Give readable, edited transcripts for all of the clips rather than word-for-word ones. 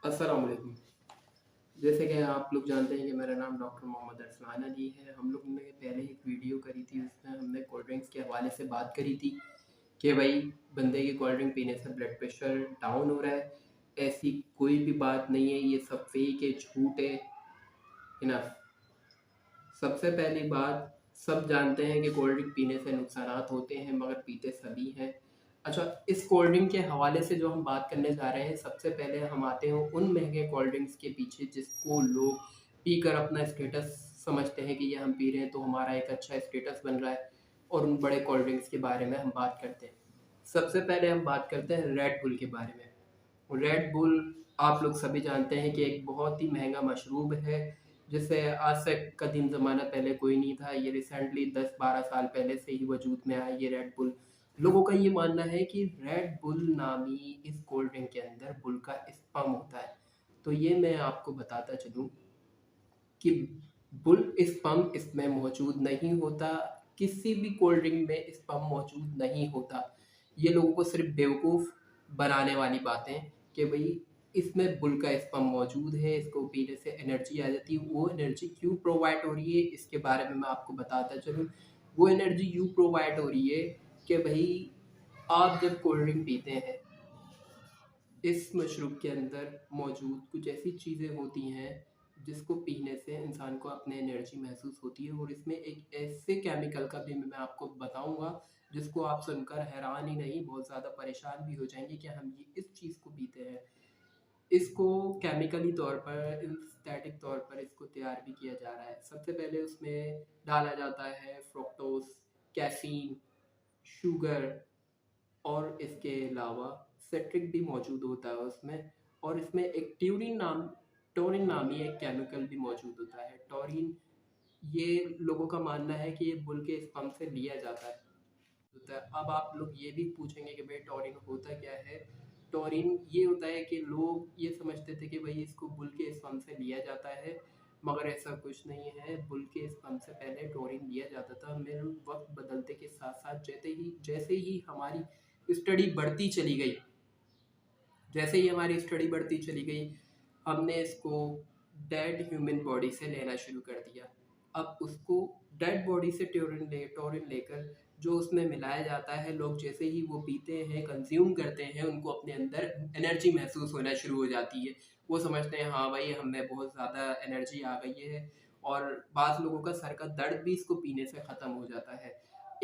अस्सलाम वालेकुम। जैसे कि आप लोग जानते हैं कि मेरा नाम डॉक्टर मोहम्मद अरसलान अली है। हम लोग ने पहले एक वीडियो करी थी, उसमें हमने कोल्ड ड्रिंक्स के हवाले से बात करी थी कि भाई बंदे की कोल्ड ड्रिंक पीने से ब्लड प्रेशर डाउन हो रहा है। ऐसी कोई भी बात नहीं है, ये सब फेक है, झूठ है। इनफ। सबसे पहली बात, सब जानते हैं कि कोल्ड ड्रिंक पीने से नुकसानात होते हैं, मगर पीते सभी हैं। अच्छा, इस कोल्ड ड्रिंक के हवाले से जो हम बात करने जा रहे हैं, सबसे पहले हम आते हैं उन महंगे कोल्ड ड्रिंक्स के पीछे जिसको लोग पीकर अपना स्टेटस समझते हैं कि ये हम पी रहे हैं तो हमारा एक अच्छा स्टेटस बन रहा है। और उन बड़े कोल्ड ड्रिंक्स के बारे में हम बात करते हैं। सबसे पहले हम बात करते हैं रेड बुल के बारे में। रेड बुल, आप लोग सभी जानते हैं कि एक बहुत ही महंगा मशरूब है, जिसे आज से कदीम ज़माना पहले कोई नहीं था। ये रिसेंटली 10-12 साल पहले से ही वजूद में आया ये रेड बुल। लोगों का ये मानना है कि रेड बुल नामी इस कोल्ड ड्रिंक के अंदर बुल का स्पर्म होता है। तो ये मैं आपको बताता चलूँ कि बुल स्पर्म इसमें मौजूद नहीं होता। किसी भी कोल्ड ड्रिंक में स्पर्म मौजूद नहीं होता। ये लोगों को सिर्फ बेवकूफ़ बनाने वाली बातें कि भाई इसमें बुल का स्पर्म मौजूद है, इसको पीने से एनर्जी आ जाती है। वो एनर्जी क्यों प्रोवाइड हो रही है, इसके बारे में मैं आपको बताता चलूँ। वो एनर्जी यूँ प्रोवाइड हो रही है कि भाई आप जब कोल्ड ड्रिंक पीते हैं, इस मशरूब के अंदर मौजूद कुछ ऐसी चीज़ें होती हैं जिसको पीने से इंसान को अपने एनर्जी महसूस होती है। और इसमें एक ऐसे केमिकल का भी मैं आपको बताऊंगा जिसको आप सुनकर हैरान ही नहीं, बहुत ज़्यादा परेशान भी हो जाएंगे कि हम ये इस चीज़ को पीते हैं। इसको केमिकली तौर पर, सिंथेटिक तौर पर इसको तैयार भी किया जा रहा है। सबसे पहले उसमें डाला जाता है फ्रुक्टोज, कैफीन, शुगर, और इसके अलावा सिट्रिक भी मौजूद होता है उसमें। और इसमें एक टोरिन नामी एक केमिकल भी मौजूद होता है। टोरिन, ये लोगों का मानना है कि ये बुल के स्पर्म से लिया जाता है। अब आप लोग ये भी पूछेंगे कि भाई टोरिन होता क्या है। टोरिन ये होता है कि लोग ये समझते थे कि भाई इसको बुल के स्पर्म से लिया जाता है, मगर ऐसा कुछ नहीं है। बुल के स्पर्म से पहले टोरिन लिया जाता था। मेरे वक्त बदलते के साथ साथ जैसे ही हमारी स्टडी बढ़ती चली गई, जैसे ही हमारी स्टडी बढ़ती चली गई, हमने इसको डेड ह्यूमन बॉडी से लेना शुरू कर दिया। अब उसको डेड बॉडी से टोरिन लेकर जो उसमें मिलाया जाता है, लोग जैसे ही वो पीते हैं, कंज्यूम करते हैं, उनको अपने अंदर एनर्जी महसूस होना शुरू हो जाती है। वो समझते हैं हाँ भाई हमें बहुत ज़्यादा एनर्जी आ गई है। और बाज़ लोगों का सर का दर्द भी इसको पीने से ख़त्म हो जाता है।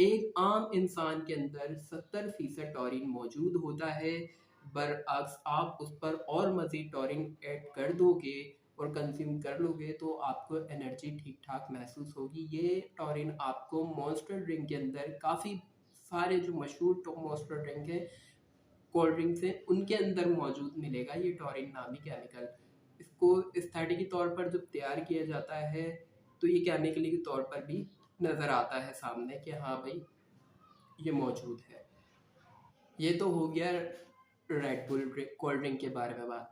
एक आम इंसान के अंदर 70% टॉरिन मौजूद होता है। बरअक्स आप उस पर और मज़ीद टॉरिन ऐड कर दोगे और कंज्यूम कर लोगे तो आपको एनर्जी ठीक ठाक महसूस होगी। ये टॉरिन आपको मॉन्स्टर ड्रिंक के अंदर, काफ़ी सारे जो मशहूर मॉन्स्टर ड्रिंक है, कोल्ड ड्रिंक्स हैं, उनके अंदर मौजूद मिलेगा ये टॉरिन नामी केमिकल। इसको एस्थेटिक के तौर पर जब तैयार किया जाता है तो ये केमिकली के तौर पर भी नज़र आता है सामने कि हाँ भाई ये मौजूद है। ये तो हो गया रेड बुल कोल्ड ड्रिंक के बारे में बात।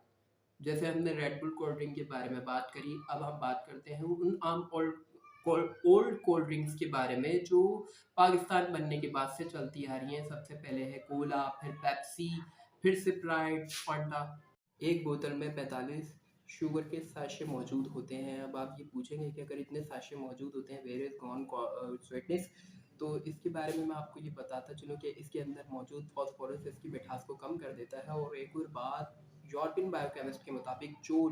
जैसे हमने रेड बुल कोल्ड ड्रिंक के बारे में बात करी, अब हम बात करते हैं उन आम ओल्ड कोल्ड ड्रिंक्स के बारे में जो पाकिस्तान बनने के बाद से चलती आ रही हैं। सबसे पहले है कोला, फिर पेप्सी, फिर स्प्राइट, फांटा। एक बोतल में 45 शुगर के साशे मौजूद होते हैं। अब आप ये पूछेंगे कि अगर इतने साशे मौजूद होते हैं, वेयर इज़ गॉन स्वीटनेस। तो इसके बारे में मैं आपको ये बताता चलूँ कि इसके अंदर मौजूद फास्फोरस इसकी मिठास को कम कर देता है। और एक और बात, यूरोपियन बायोकेमिस्ट के मुताबिक जो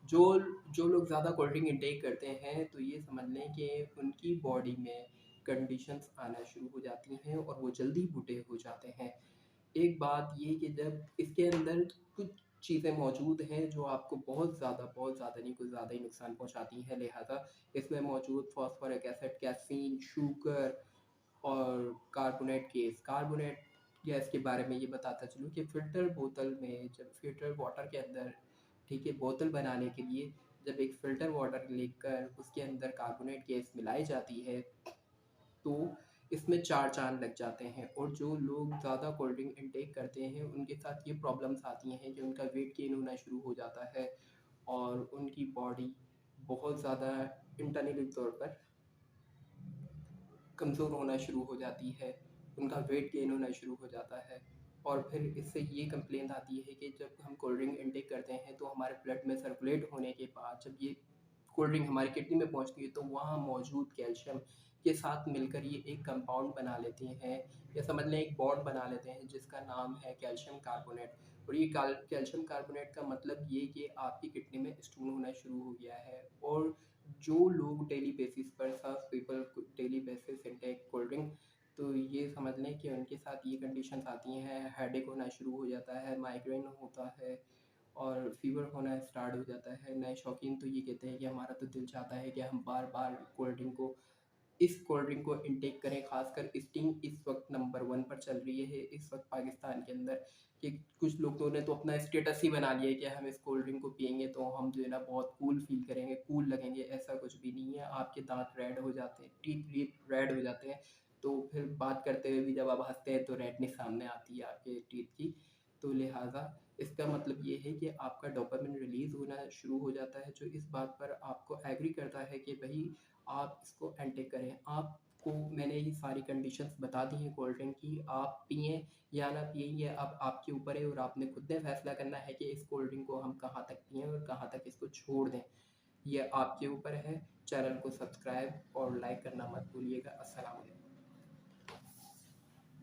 जो लोग ज़्यादा कोल्ड ड्रिंक इंटेक करते हैं, तो ये समझ लें कि उनकी बॉडी में कंडीशंस आना शुरू हो जाती हैं और वो जल्दी बूढ़े हो जाते हैं। एक बात ये कि जब इसके अंदर कुछ चीज़ें मौजूद हैं जो आपको बहुत ज़्यादा नहीं, कुछ ज़्यादा ही नुकसान पहुंचाती हैं। लिहाजा इसमें मौजूद फास्फोरिक एसिड, कैफीन, शुगर और कार्बोनेट गैस के बारे में ये बताता चलूँ कि फ़िल्टर बोतल में, जब फ़िल्टर वाटर के अंदर, ठीक है, बोतल बनाने के लिए जब एक फ़िल्टर वाटर लेकर उसके अंदर कार्बोनेट गैस मिलाई जाती है तो इसमें 4 चाँद लग जाते हैं। और जो लोग ज़्यादा कोल्ड ड्रिंक इंटेक करते हैं उनके साथ ये प्रॉब्लम्स आती हैं कि उनका वेट गेन होना शुरू हो जाता है और उनकी बॉडी बहुत ज़्यादा इंटरनली तौर पर कमज़ोर होना शुरू हो जाती है, उनका वेट गेन होना शुरू हो जाता है। और फिर इससे ये कंप्लेंट आती है कि जब हम कोल्ड ड्रिंक इनटेक करते हैं तो हमारे ब्लड में सर्कुलेट होने के बाद जब ये कोल्ड ड्रिंक हमारी किडनी में पहुंचती है तो वहाँ मौजूद कैल्शियम के साथ मिलकर ये एक कंपाउंड बना लेती हैं, या समझ लें एक बॉन्ड बना लेते हैं जिसका नाम है कैल्शियम कार्बोनेट। और ये कैल्शियम कार्बोनेट का मतलब ये कि आपकी किडनी में स्टोन होना शुरू हो गया है। और जो लोग डेली बेसिस पर सब people daily basis intake cold drink, तो ये समझ लें कि उनके साथ ये कंडीशंस आती हैं, हेडेक होना शुरू हो जाता है, माइग्रेन होता है और फीवर होना स्टार्ट हो जाता है। नए शौकीन तो ये कहते हैं कि हमारा तो दिल चाहता है कि हम बार बार इस कोल्ड ड्रिंक को इनटेक करें। खासकर स्टिंग इस वक्त नंबर 1 पर चल रही है इस वक्त पाकिस्तान के अंदर, कि कुछ लोगों ने तो अपना स्टेटस ही बना लिया है कि हम इस कोल्ड ड्रिंक को पियेंगे तो हम जो है ना बहुत कूल फील करेंगे, कूल लगेंगे। ऐसा कुछ भी नहीं है, आपके दांत रेड हो जाते हैं, टीथ रेड हो जाते हैं। तो फिर बात करते हुए भी जब आप हंसते हैं तो रेडनेस सामने आती है आपके टीथ की। तो लिहाजा इसका मतलब ये है कि आपका डोपामिन रिलीज़ होना शुरू हो जाता है, जो इस बात पर आपको एग्री करता है कि भाई आप इसको इनटेक करें। आपको मैंने ये सारी कंडीशंस बता दी हैं कोल्ड ड्रिंक की, आप पिएँ या ना पिएँ ये अब आपके ऊपर है और आपने खुद ने फैसला करना है कि इस कोल्ड ड्रिंक को हम कहाँ तक पिएँ और कहाँ तक इसको छोड़ दें। ये आपके ऊपर है। चैनल को सब्सक्राइब और लाइक करना मत भूलिएगा। अस्सलाम वालेकुम।